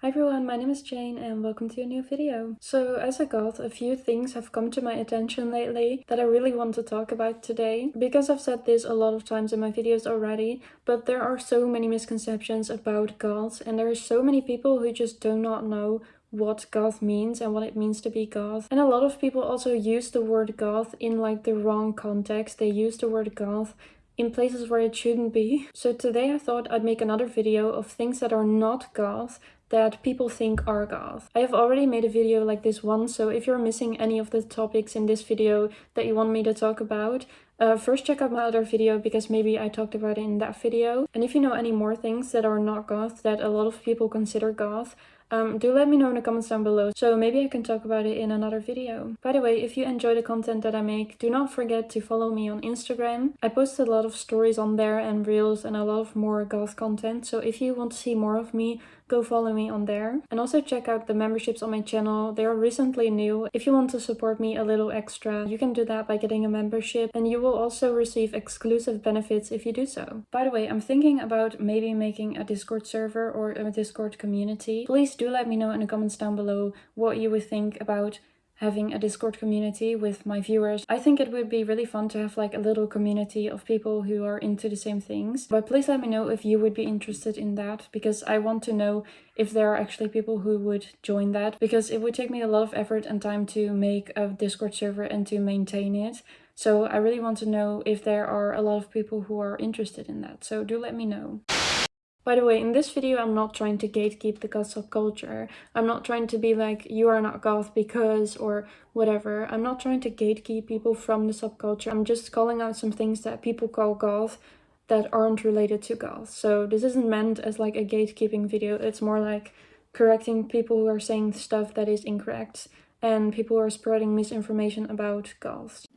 Hi everyone, my name is Jane and welcome to a new video. So as a goth, a few things have come to my attention lately that I really want to talk about today. Because I've said this a lot of times in my videos already, but there are so many misconceptions about goths and there are so many people who just do not know what goth means and what it means to be goth. And a lot of people also use the word goth in like the wrong context. They use the word goth in places where it shouldn't be. So today I thought I'd make another video of things that are not goth that people think are goth. I have already made a video like this once, so if you're missing any of the topics in this video that you want me to talk about, first check out my other video because maybe I talked about it in that video. And if you know any more things that are not goth that a lot of people consider goth, do let me know in the comments down below, so maybe I can talk about it in another video. By the way, if you enjoy the content that I make, do not forget to follow me on Instagram. I post a lot of stories on there and reels and a lot of more goth content, so if you want to see more of me, go follow me on there. And also check out the memberships on my channel. They are recently new. If you want to support me a little extra, you can do that by getting a membership, and you will also receive exclusive benefits if you do so. By the way, I'm thinking about maybe making a Discord server or a Discord community. Please do let me know in the comments down below what you would think about having a Discord community with my viewers. I think it would be really fun to have like a little community of people who are into the same things. But please let me know if you would be interested in that, because I want to know if there are actually people who would join that, because it would take me a lot of effort and time to make a Discord server and to maintain it. So I really want to know if there are a lot of people who are interested in that. So do let me know. By the way, in this video I'm not trying to gatekeep the goth subculture. I'm not trying to be like, you are not goth because or whatever. I'm not trying to gatekeep people from the subculture. I'm just calling out some things that people call goth that aren't related to goth. So this isn't meant as like a gatekeeping video. It's more like correcting people who are saying stuff that is incorrect and people who are spreading misinformation about goths.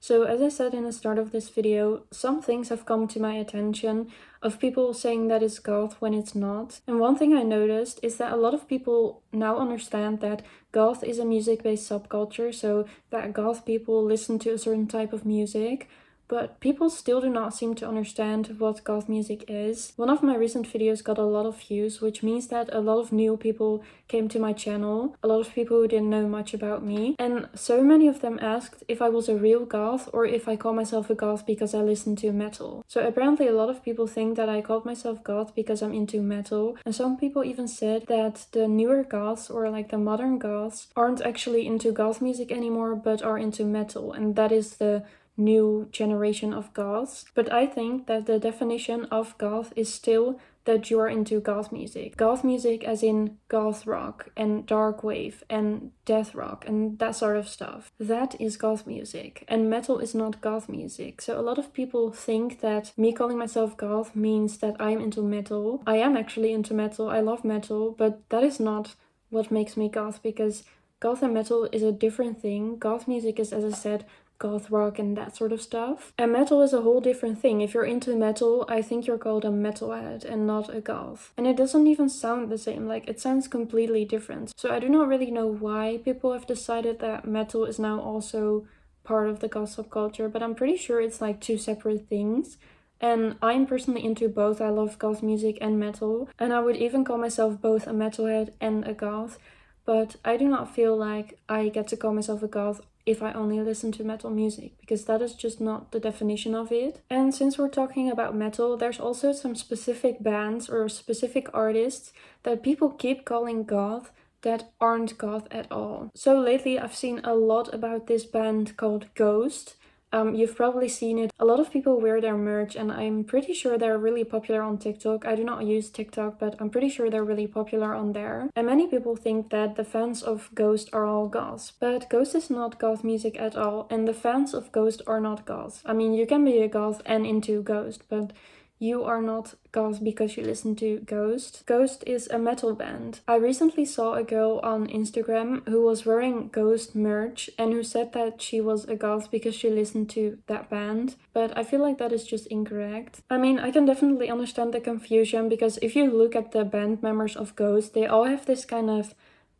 So as I said in the start of this video, some things have come to my attention of people saying that it's goth when it's not. And one thing I noticed is that a lot of people now understand that goth is a music-based subculture, so that goth people listen to a certain type of music. But people still do not seem to understand what goth music is. One of my recent videos got a lot of views, which means that a lot of new people came to my channel, a lot of people who didn't know much about me, and so many of them asked if I was a real goth or if I call myself a goth because I listen to metal. So apparently a lot of people think that I called myself goth because I'm into metal, and some people even said that the newer goths or like the modern goths aren't actually into goth music anymore but are into metal, and that is the new generation of goths. But I think that the definition of goth is still that you are into goth music. Goth music as in goth rock and dark wave and death rock and that sort of stuff. That is goth music, and metal is not goth music. So a lot of people think that me calling myself goth means that I'm into metal. I am actually into metal, I love metal, but that is not what makes me goth, because goth and metal is a different thing. Goth music is, as I said, goth rock and that sort of stuff. And metal is a whole different thing. If you're into metal, I think you're called a metalhead and not a goth. And it doesn't even sound the same, like it sounds completely different. So I do not really know why people have decided that metal is now also part of the goth subculture, but I'm pretty sure it's like two separate things. And I'm personally into both. I love goth music and metal, and I would even call myself both a metalhead and a goth. But I do not feel like I get to call myself a goth if I only listen to metal music, because that is just not the definition of it. And since we're talking about metal, there's also some specific bands or specific artists that people keep calling goth that aren't goth at all. So lately I've seen a lot about this band called Ghost. You've probably seen it. A lot of people wear their merch, and I'm pretty sure they're really popular on TikTok. I do not use TikTok, but I'm pretty sure they're really popular on there. And many people think that the fans of Ghost are all goths, but Ghost is not goth music at all, and the fans of Ghost are not goths. I mean, you can be a goth and into Ghost, but you are not goth because you listen to Ghost. Ghost is a metal band. I recently saw a girl on Instagram who was wearing Ghost merch and who said that she was a goth because she listened to that band, but I feel like that is just incorrect. I mean, I can definitely understand the confusion, because if you look at the band members of Ghost, they all have this kind of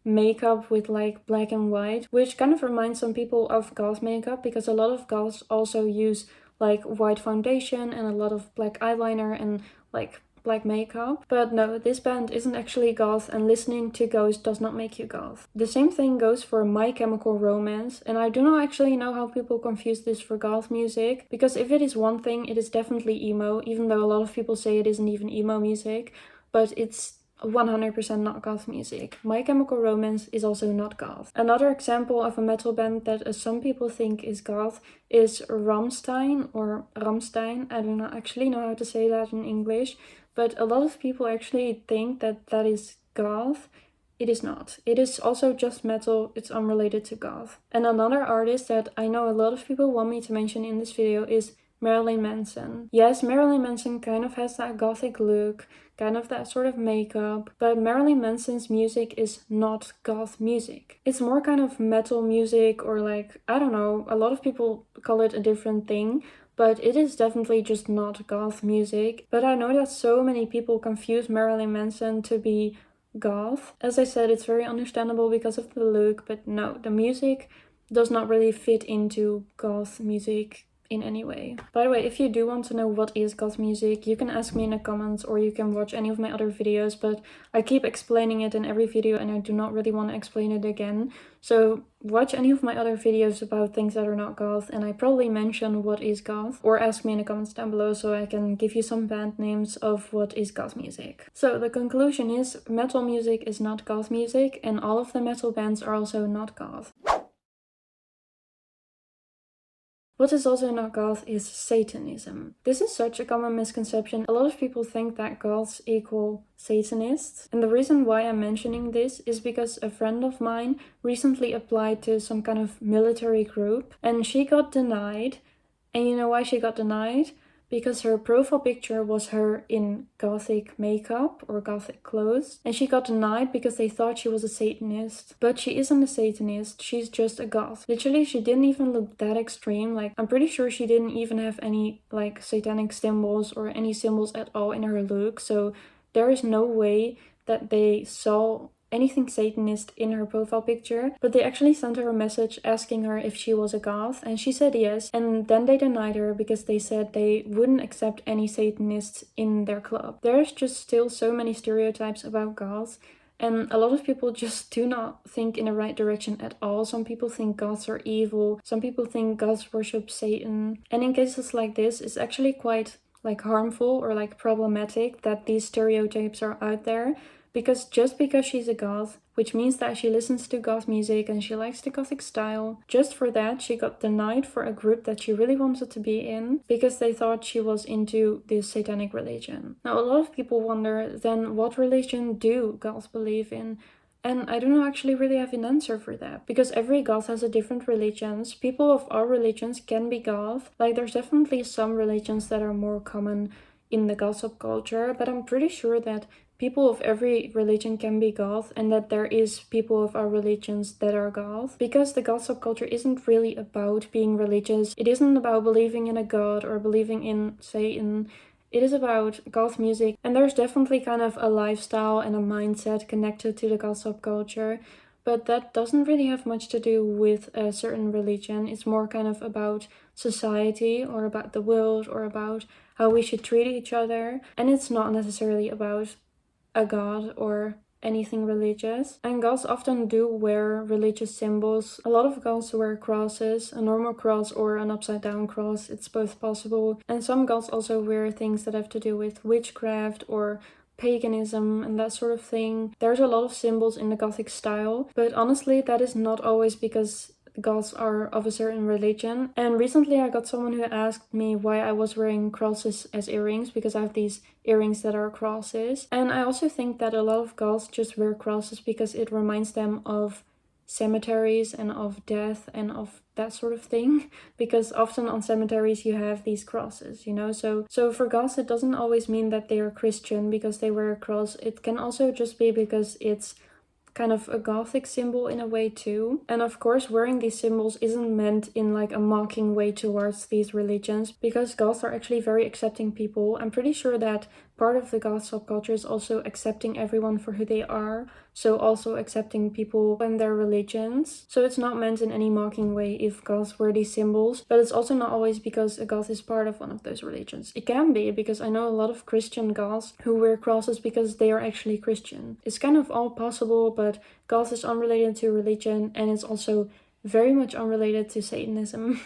makeup with like black and white, which kind of reminds some people of goth makeup, because a lot of goths also use like white foundation and a lot of black eyeliner and like like makeup. But no, this band isn't actually goth, and listening to Ghost does not make you goth. The same thing goes for My Chemical Romance, and I do not actually know how people confuse this for goth music, because if it is one thing, it is definitely emo, even though a lot of people say it isn't even emo music, but it's 100% not goth music. My Chemical Romance is also not goth. Another example of a metal band that some people think is goth is Rammstein or Rammstein. I do not actually know how to say that in English, but a lot of people actually think that that is goth. It is not. It is also just metal, it's unrelated to goth. And another artist that I know a lot of people want me to mention in this video is Marilyn Manson. Yes, Marilyn Manson kind of has that gothic look, kind of that sort of makeup, but Marilyn Manson's music is not goth music. It's more kind of metal music, or like, I don't know, a lot of people call it a different thing, but it is definitely just not goth music. But I know that so many people confuse Marilyn Manson to be goth. As I said, it's very understandable because of the look, but no, the music does not really fit into goth music in any way. By the way, if you do want to know what is goth music, you can ask me in the comments, or you can watch any of my other videos, but I keep explaining it in every video and I do not really want to explain it again. So watch any of my other videos about things that are not goth, and I probably mention what is goth, or ask me in the comments down below so I can give you some band names of what is goth music. So the conclusion is, metal music is not goth music, and all of the metal bands are also not goth. What is also not goth is Satanism. This is such a common misconception. A lot of people think that goths equal Satanists. And the reason why I'm mentioning this is because a friend of mine recently applied to some kind of military group and she got denied. And you know why she got denied? Because her profile picture was her in gothic makeup or gothic clothes, and she got denied because they thought she was a Satanist. But she isn't a Satanist, she's just a goth. Literally, she didn't even look that extreme. Like, I'm pretty sure she didn't even have any like satanic symbols or any symbols at all in her look, so there is no way that they saw anything Satanist in her profile picture, but they actually sent her a message asking her if she was a goth, and she said yes, and then they denied her because they said they wouldn't accept any Satanists in their club. There's just still so many stereotypes about goths, and a lot of people just do not think in the right direction at all. Some people think goths are evil, some people think goths worship Satan, and in cases like this, it's actually quite like harmful or like problematic that these stereotypes are out there. Because just because she's a goth, which means that she listens to goth music and she likes the gothic style, just for that she got denied for a group that she really wanted to be in because they thought she was into this satanic religion. Now a lot of people wonder, then what religion do goths believe in? And I don't actually really have an answer for that, because every goth has a different religions. People of all religions can be goth. Like, there's definitely some religions that are more common in the goth subculture, but I'm pretty sure that people of every religion can be goth, and that there is people of our religions that are goth. Because the goth subculture isn't really about being religious. It isn't about believing in a god or believing in Satan. It is about goth music, and there's definitely kind of a lifestyle and a mindset connected to the goth subculture, but that doesn't really have much to do with a certain religion. It's more kind of about society or about the world or about how we should treat each other, and it's not necessarily about a god or anything religious. And goths often do wear religious symbols. A lot of goths wear crosses, a normal cross or an upside down cross, it's both possible. And some goths also wear things that have to do with witchcraft or paganism and that sort of thing. There's a lot of symbols in the gothic style, but honestly that is not always because goths are of a certain religion. And recently I got someone who asked me why I was wearing crosses as earrings, because I have these earrings that are crosses. And I also think that a lot of goths just wear crosses because it reminds them of cemeteries and of death and of that sort of thing, because often on cemeteries you have these crosses, you know. So for goths it doesn't always mean that they are Christian because they wear a cross. It can also just be because it's kind of a gothic symbol in a way too. And of course wearing these symbols isn't meant in like a mocking way towards these religions, because goths are actually very accepting people. I'm pretty sure that part of the goth subculture is also accepting everyone for who they are, so also accepting people and their religions. So it's not meant in any mocking way if goths wear these symbols, but it's also not always because a goth is part of one of those religions. It can be, because I know a lot of Christian goths who wear crosses because they are actually Christian. It's kind of all possible, but goth is unrelated to religion, and it's also very much unrelated to Satanism.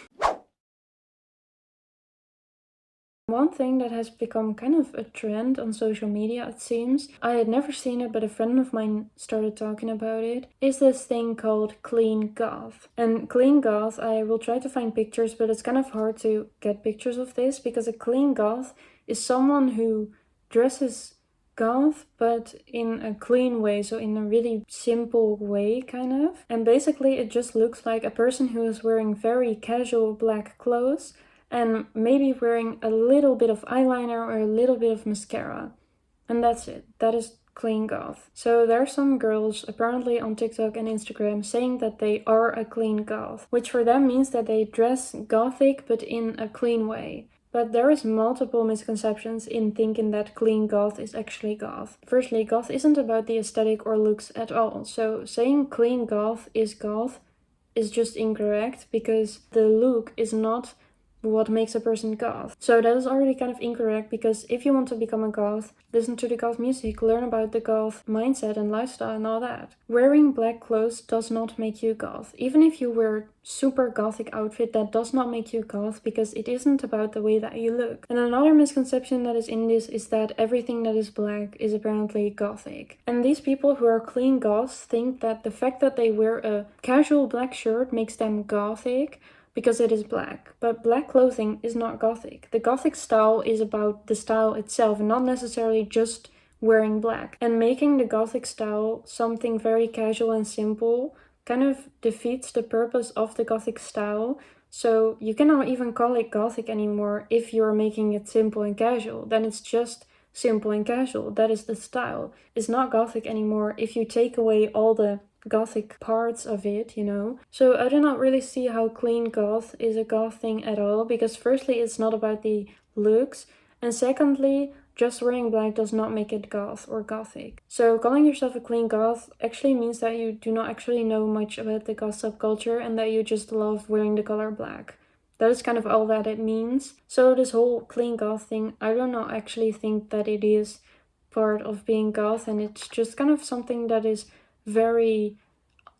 One thing that has become kind of a trend on social media, it seems, I had never seen it, but a friend of mine started talking about it, is this thing called clean goth. And clean goth, I will try to find pictures, but it's kind of hard to get pictures of this, because a clean goth is someone who dresses goth, but in a clean way, so in a really simple way, kind of. And basically it just looks like a person who is wearing very casual black clothes, and maybe wearing a little bit of eyeliner or a little bit of mascara. And that's it. That is clean goth. So there are some girls apparently on TikTok and Instagram saying that they are a clean goth, which for them means that they dress gothic but in a clean way. But there is multiple misconceptions in thinking that clean goth is actually goth. Firstly, goth isn't about the aesthetic or looks at all. So saying clean goth is just incorrect, because the look is not what makes a person goth. So that is already kind of incorrect, because if you want to become a goth, listen to the goth music, learn about the goth mindset and lifestyle and all that. Wearing black clothes does not make you goth. Even if you wear super gothic outfit, that does not make you goth, because it isn't about the way that you look. And another misconception that is in this is that everything that is black is apparently gothic. And these people who are clean goths think that the fact that they wear a casual black shirt makes them gothic, because it is black. But black clothing is not gothic. The gothic style is about the style itself, and not necessarily just wearing black. And making the gothic style something very casual and simple kind of defeats the purpose of the gothic style. So you cannot even call it gothic anymore if you're making it simple and casual. Then it's just simple and casual. That is the style. It's not gothic anymore if you take away all the gothic parts of it, you know. So I do not really see how clean goth is a goth thing at all, because firstly it's not about the looks, and secondly just wearing black does not make it goth or gothic. So calling yourself a clean goth actually means that you do not actually know much about the goth subculture, and that you just love wearing the color black. That is kind of all that it means. So this whole clean goth thing, I do not actually think that it is part of being goth, and it's just kind of something that is very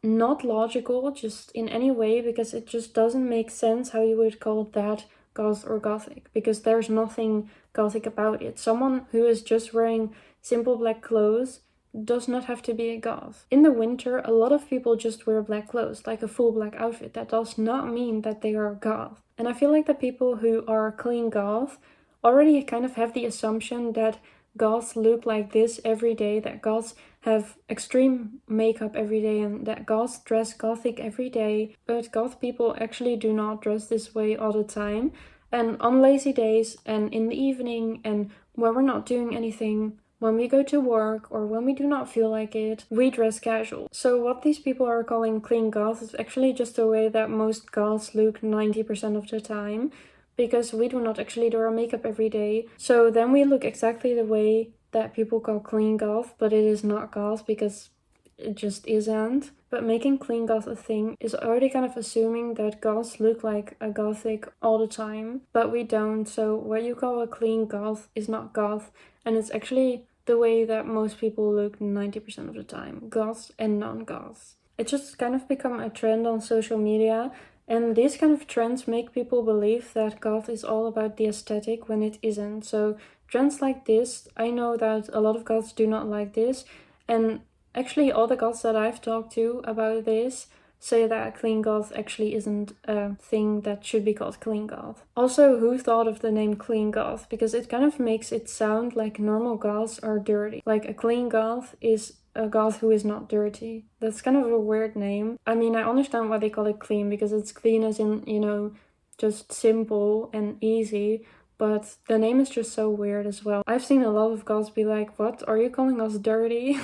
not logical just in any way, because it just doesn't make sense how you would call that goth or gothic, because there's nothing gothic about it. Someone who is just wearing simple black clothes does not have to be a goth. In the winter, a lot of people just wear black clothes, like a full black outfit. That does not mean that they are goth. And I feel like the people who are clean goth already kind of have the assumption that goths look like this every day, that goths have extreme makeup every day, and that goths dress gothic every day. But goth people actually do not dress this way all the time. And on lazy days and in the evening and when we're not doing anything, when we go to work or when we do not feel like it, we dress casual. So what these people are calling clean goth is actually just the way that most goths look 90% of the time, because we do not actually do our makeup every day. So then we look exactly the way that people call clean goth, but it is not goth, because it just isn't. But making clean goth a thing is already kind of assuming that goths look like a gothic all the time, but we don't. So what you call a clean goth is not goth, and it's actually the way that most people look 90% of the time, goths and non-goths. It's just kind of become a trend on social media, and these kind of trends make people believe that goth is all about the aesthetic when it isn't. So trends like this, I know that a lot of goths do not like this, and actually all the goths that I've talked to about this say that clean goth actually isn't a thing that should be called clean goth. Also, who thought of the name clean goth? Because it kind of makes it sound like normal goths are dirty. Like a clean goth is a goth who is not dirty. That's kind of a weird name. I mean, I understand why they call it clean, because it's clean as in, you know, just simple and easy, but the name is just so weird as well. I've seen a lot of goths be like, what, are you calling us dirty?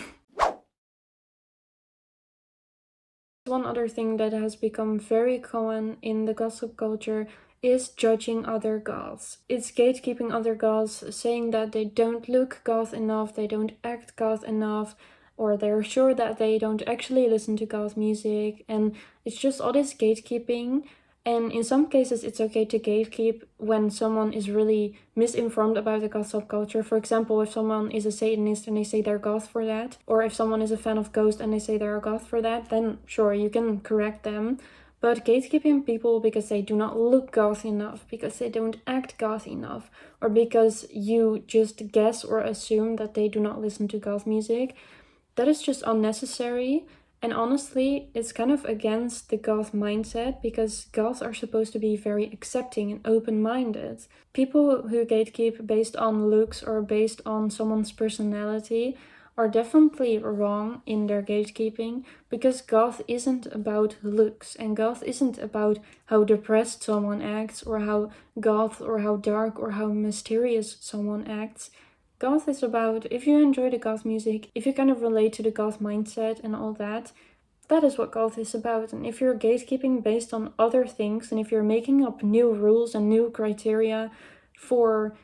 One other thing that has become very common in the goth subculture is judging other goths. It's gatekeeping other goths, saying that they don't look goth enough, they don't act goth enough, or they're sure that they don't actually listen to goth music, and it's just all this gatekeeping. And in some cases, it's okay to gatekeep when someone is really misinformed about the goth subculture. For example, if someone is a Satanist and they say they're goth for that, or if someone is a fan of Ghost and they say they're a goth for that, then sure, you can correct them. But gatekeeping people because they do not look goth enough, because they don't act goth enough, or because you just guess or assume that they do not listen to goth music, that is just unnecessary. And honestly, it's kind of against the goth mindset, because goths are supposed to be very accepting and open-minded. People who gatekeep based on looks or based on someone's personality are definitely wrong in their gatekeeping, because goth isn't about looks, and goth isn't about how depressed someone acts, or how goth or how dark or how mysterious someone acts. Goth is about, if you enjoy the goth music, if you kind of relate to the goth mindset and all that, that is what goth is about. And if you're gatekeeping based on other things, and if you're making up new rules and new criteria for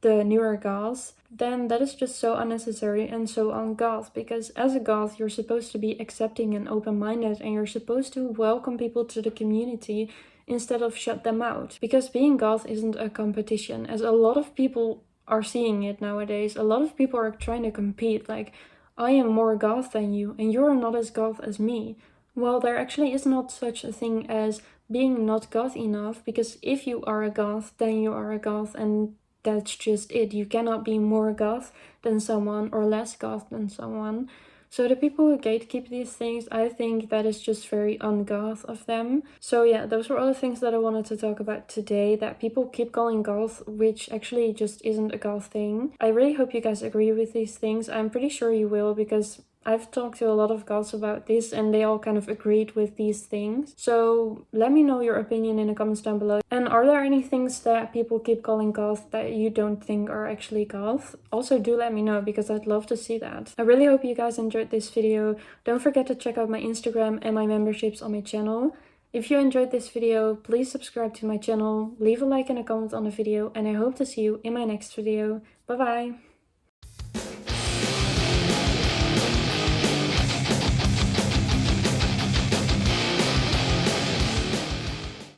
the newer goths, then that is just so unnecessary and so un-goth, because as a goth, you're supposed to be accepting and open-minded, and you're supposed to welcome people to the community instead of shut them out. Because being goth isn't a competition, as a lot of people are seeing it nowadays. A lot of people are trying to compete, like, I am more goth than you, and you're not as goth as me. Well, there actually is not such a thing as being not goth enough, because if you are a goth, then you are a goth, and that's just it. You cannot be more goth than someone or less goth than someone. So the people who gatekeep these things, I think that is just very un-goth of them. So yeah, those were all the things that I wanted to talk about today, that people keep calling goth, which actually just isn't a goth thing. I really hope you guys agree with these things. I'm pretty sure you will, because I've talked to a lot of goths about this and they all kind of agreed with these things. So let me know your opinion in the comments down below. And are there any things that people keep calling goth that you don't think are actually goth? Also do let me know, because I'd love to see that. I really hope you guys enjoyed this video. Don't forget to check out my Instagram and my memberships on my channel. If you enjoyed this video, please subscribe to my channel, leave a like and a comment on the video, and I hope to see you in my next video. Bye bye!